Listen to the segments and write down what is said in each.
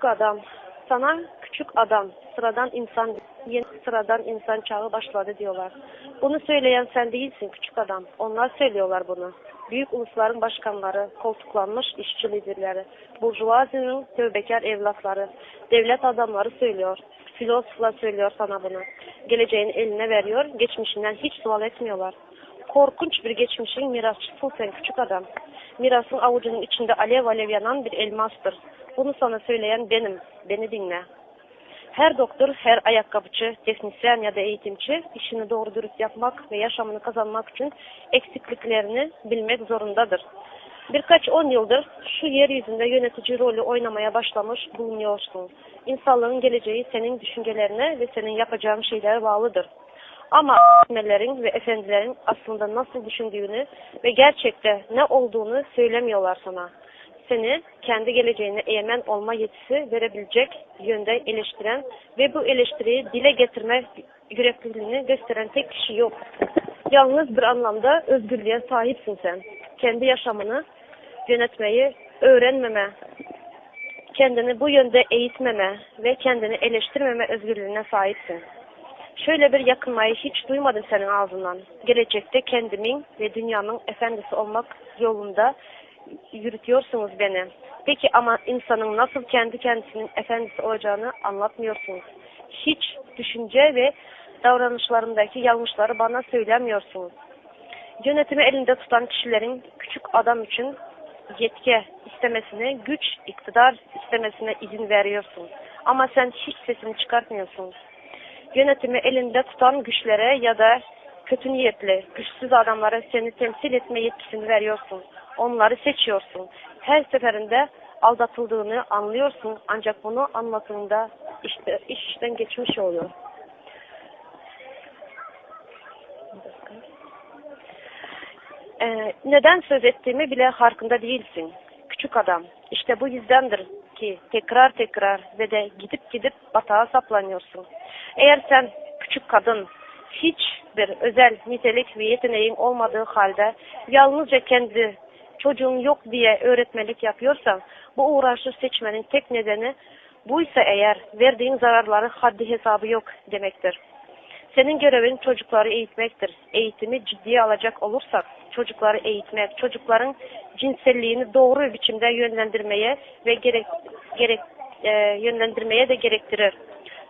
adam, sana küçük adam, sıradan insan, yeni sıradan insan çağı başladı diyorlar. Bunu söyleyen sen değilsin küçük adam. Onlar söylüyorlar bunu. Büyük ulusların başkanları, koltuklanmış işçi liderleri, burjuvazinin tövbekar evlatları, devlet adamları söylüyor. Filozoflar söylüyor sana bunu. Geleceğini eline veriyor, geçmişinden hiç sual etmiyorlar. Korkunç bir geçmişin mirasçısın sen küçük adam. Mirasın avucunun içinde alev alev yanan bir elmastır. Bunu sana söyleyen benim. Beni dinle. Her doktor, her ayakkabıcı, teknisyen ya da eğitimci işini doğru dürüst yapmak ve yaşamını kazanmak için eksikliklerini bilmek zorundadır. Birkaç 10 yıldır şu yeryüzünde yönetici rolü oynamaya başlamış bulunuyorsun. İnsanlığın geleceği senin düşüncelerine ve senin yapacağın şeylere bağlıdır. Ama efendilerin ve efendilerin aslında nasıl düşündüğünü ve gerçekte ne olduğunu söylemiyorlar sana. Seni kendi geleceğine egemen olma yetisi verebilecek yönde eleştiren ve bu eleştiriyi dile getirme yürekliliğini gösteren tek kişi yok. Yalnız bir anlamda özgürlüğe sahipsin sen. Kendi yaşamını yönetmeyi öğrenmeme, kendini bu yönde eğitmeme ve kendini eleştirmeme özgürlüğüne sahipsin. Şöyle bir yakınmayı hiç duymadım senin ağzından. Gelecekte kendimin ve dünyanın efendisi olmak yolunda yürütüyorsunuz beni. Peki ama insanın nasıl kendi kendisinin efendisi olacağını anlatmıyorsunuz. Hiç düşünce ve davranışlarındaki yanlışları bana söylemiyorsunuz. Yönetimi elinde tutan kişilerin küçük adam için yetki istemesine, güç, iktidar istemesine izin veriyorsun. Ama sen hiç sesini çıkartmıyorsun. Yönetimi elinde tutan güçlere ya da kötü niyetli, güçsüz adamlara seni temsil etme yetkisini veriyorsun. Onları seçiyorsun. Her seferinde aldatıldığını anlıyorsun. Ancak bunu anlattığında işte işten geçmiş oluyor. Neden söz ettiğimi bile farkında değilsin. Küçük adam. İşte bu yüzdendir ki tekrar tekrar ve de gidip batağa saplanıyorsun. Eğer sen küçük kadın hiçbir özel nitelik ve yeteneğin olmadığı halde yalnızca kendi çocuğun yok diye öğretmenlik yapıyorsan bu uğraşı seçmenin tek nedeni buysa eğer verdiğin zararları haddi hesabı yok demektir. Senin görevin çocukları eğitmektir. Eğitimi ciddiye alacak olursak çocukları eğitmek, çocukların cinselliğini doğru bir biçimde yönlendirmeye ve yönlendirmeye de gerektirir.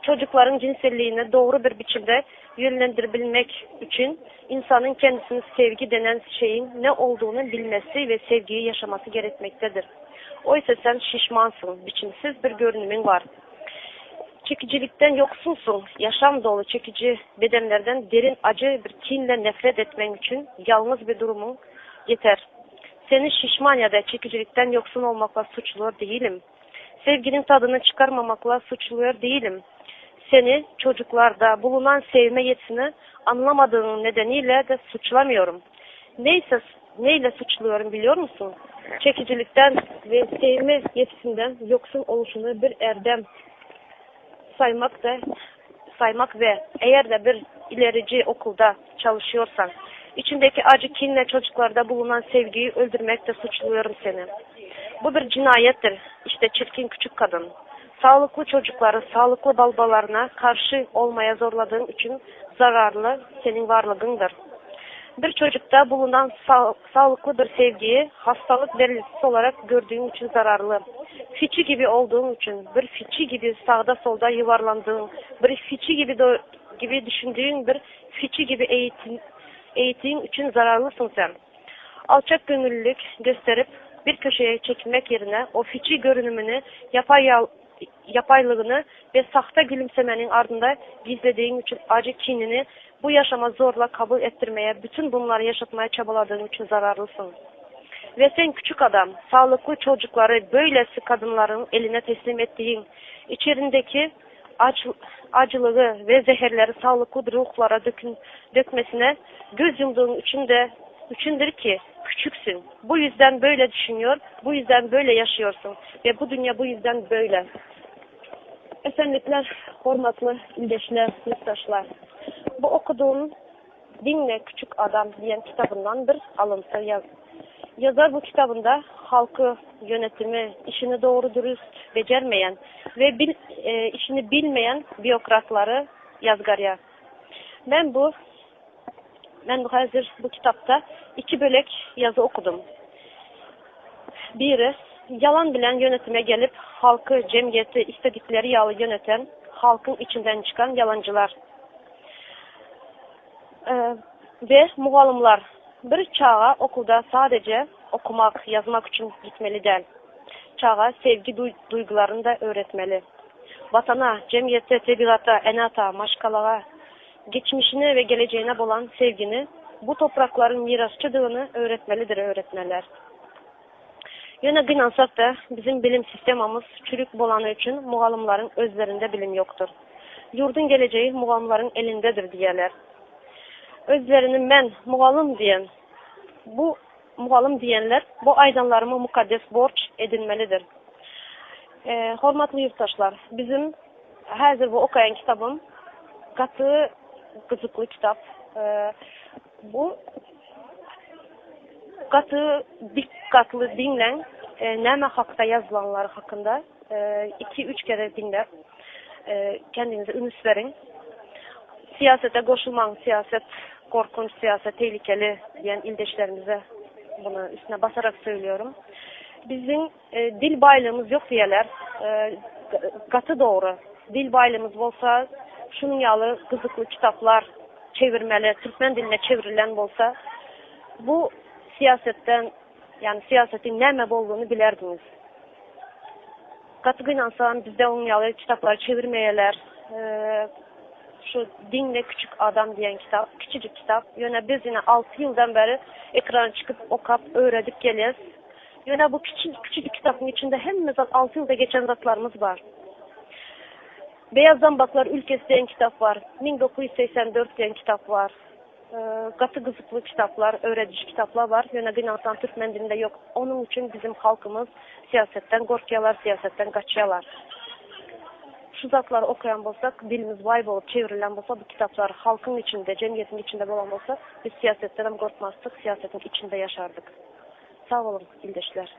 Çocukların cinselliğini doğru bir biçimde yönlendirebilmek için insanın kendisinin sevgi denen şeyin ne olduğunu bilmesi ve sevgiyi yaşaması gerekmektedir. Oysa sen şişmansın, biçimsiz bir görünümün var. Çekicilikten yoksulsun, yaşam dolu çekici bedenlerden derin acı bir kinle nefret etmen için yalnız bir durumun yeter. Seni şişman ya da çekicilikten yoksun olmakla suçluyor değilim. Sevginin tadını çıkarmamakla suçluyor değilim. Seni çocuklarda bulunan sevme yetisini anlamadığın nedeniyle de suçlamıyorum. Neyle suçluyorum biliyor musun? Çekicilikten ve sevme yetisinden yoksun oluşunu bir erdem saymak ve eğer de bir ilerici okulda çalışıyorsan içindeki acı kinle çocuklarda bulunan sevgiyi öldürmekle suçluyorum seni. Bu bir cinayettir. İşte çirkin küçük kadın. Sağlıklı çocukları, sağlıklı balbalarına karşı olmaya zorladığın için zararlı senin varlığındır. Bir çocukta bulunan sağlıklı bir sevgiyi hastalık belirtisi olarak gördüğün için zararlı. Fiçi gibi olduğun için, bir fiçi gibi sağda solda yuvarlandığın, bir fiçi gibi düşündüğün, bir fiçi gibi eğittiğin için zararlısın sen. Alçak gönüllülük gösterip bir köşeye çekilmek yerine o fiçi görünümünü, yapaylığını ve sahte gülümsemenin ardında gizlediğin için acı kinini bu yaşama zorla kabul ettirmeye, bütün bunları yaşatmaya çabaladığın için zararlısın. Ve sen küçük adam, sağlıklı çocukları böylesi kadınların eline teslim ettiğin, içerindeki acılığı ve zehirleri sağlıklı ruhlara dökmesine göz yumduğun içindir ki küçüksün. Bu yüzden böyle düşünüyor, bu yüzden böyle yaşıyorsun ve bu dünya bu yüzden böyle. Esenlikler, hormatlı ildeşler, yurttaşlar. Bu okuduğum Dinle Küçük Adam diyen kitabından bir alıntı Yazar bu kitabında halkı, yönetimi, işini doğru dürüst becermeyen ve işini bilmeyen bürokratları yazgarya. Ben bu hazır bu kitapta 2 bölek yazı okudum. Biri, yalan bilen yönetime gelip halkı, cemiyeti istedikleri yalı yöneten, halkın içinden çıkan yalancılar. Ve muğalımlar bir çağa okulda sadece okumak, yazmak için gitmeli değil. Çağa sevgi duygularını da öğretmeli. Vatana, cemiyete, tebiata, enata, maşkalağa, geçmişine ve geleceğine olan sevgini, bu toprakların mirasçılığını öğretmelidir öğretmenler. Yine gınansak da bizim bilim sistemimiz çürük bolanı için muğalımların özlerinde bilim yoktur. Yurdun geleceği muğalımların elindedir diyeler. Özlerini ben muğalım diyen, bu muğalım diyenler bu aydınlarımı mukaddes borç edinmelidir. Hormatlı yurttaşlar, bizim hazır bu okuyan kitabım katı kızıklı kitap. Bu katı dikkatli dinlen, neme hakta yazılanlar hakkında 2-3 kere dinler. Kendinize ünüs verin. Siyasete koşulman, siyaset korkunç, siyaset tehlikeli diyen ildeşlerimize bunu üstüne basarak söylüyorum. Bizim dil baylığımız yok diyeler. Katı doğru. Dil baylığımız olsa şunun yalı kızıklı kitaplar çevirmeli, Türkmen diline çevrilen olsa bu siyasetten, yani siyasetin ne olduğunu bilerdiniz. Katı inansan bizde onun yalı kitapları çevirmeyeler. Şu Dinle Küçük Adam diyen kitap, küçücük kitap. Yine biz yine 6 yıldan beri ekrana çıkıp okap, öğrenip geliyoruz. Yine bu küçücük kitabın içinde hem 6 yılda geçen zatlarımız var. Beyaz Zambaklar Ülkesi diyen kitap var. 1984 diyen kitap var. Katı kızıklı kitaplar, öğretici kitaplar var. Yine Gınansan Türkmen dilinde yok. Onun için bizim halkımız siyasetten korkuyorlar, siyasetten kaçıyorlar. Şu zatları okuyan olsak, dilimiz kaybolup çevrilen olsa, bu kitaplar halkın içinde, cemiyetin içinde olan olsa biz siyasetten korkmazdık, siyasetin içinde yaşardık. Sağ olun ildeşler.